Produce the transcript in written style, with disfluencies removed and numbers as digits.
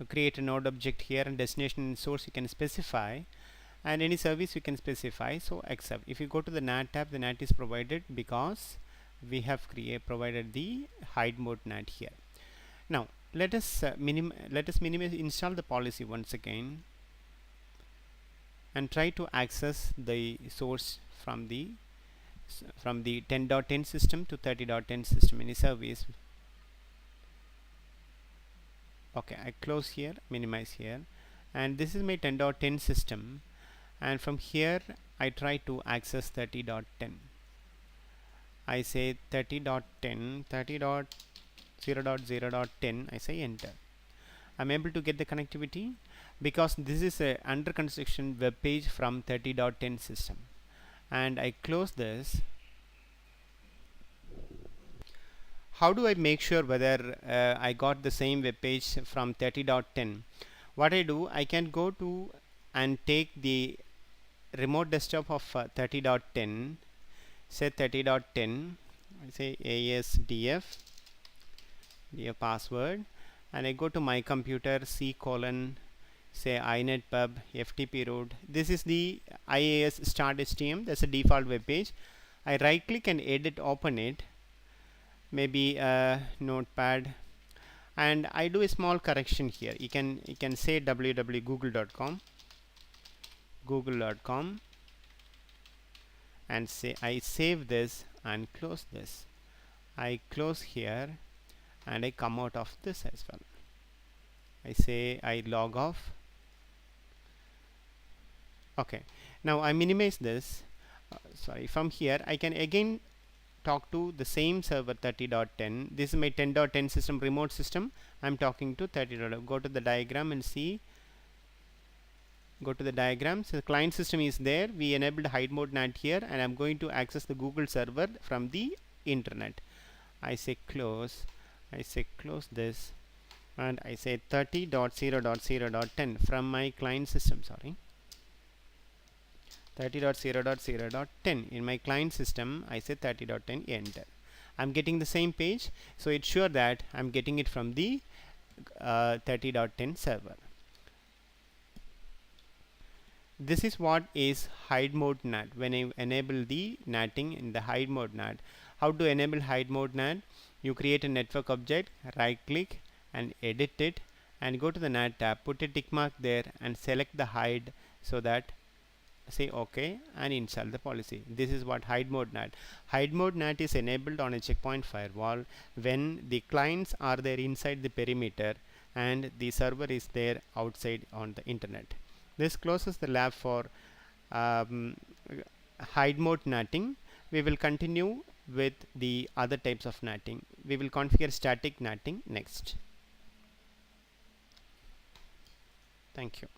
create a node object here, and destination and source you can specify, and any service you can specify. So accept. If you go to the NAT tab, the NAT is provided because we have provided the hide mode NAT here. Now let us minimize, install the policy once again, and try to access the source from the 10.10 system to 30.10 system, any service. Okay, I close here, minimize here, and this is my 10.10 system, and from here I try to access 30.10. I say 30.10, 30.0.0.10, I say enter. I'm able to get the connectivity because this is a under construction web page from 30.10 system, and I close this. How do I make sure whether I got the same web page from 30.10? What I do, I can go to and take the remote desktop of 30.10, say 30.10, I say ASDF, the password, and I go to my computer, C:, say inetpub ftp root. This is the IIS start HTML, that's a default web page. I right click and edit, open it, maybe notepad, and I do a small correction here. You can say www.google.com, and say I save this and close this. I close here and I come out of this as well. I say I log off. Okay, now I minimize this. Sorry, from here I can again talk to the same server 30.10. This is my 10.10 system, remote system. I'm talking to 30.10. Go to the diagram and see. Go to the diagram. So the client system is there. We enabled hide mode NAT here, and I'm going to access the Google server from the internet. I say close. I say close this, and I say 30.0.0.10 from my client system. Sorry. 30.0.0.10 in my client system. I say 30.10, enter. I'm getting the same page, so it's sure that I'm getting it from the 30.10 server. This is what is hide mode NAT. When I enable the NATing in the hide mode NAT, how to enable hide mode NAT? You create a network object, right click and edit it, and go to the NAT tab, put a tick mark there and select the hide, so that say OK and install the policy. This is what hide mode NAT. Hide mode NAT is enabled on a checkpoint firewall when the clients are there inside the perimeter and the server is there outside on the internet. This closes the lab for hide mode NATing. We will continue with the other types of NATing. We will configure static NATing next. Thank you.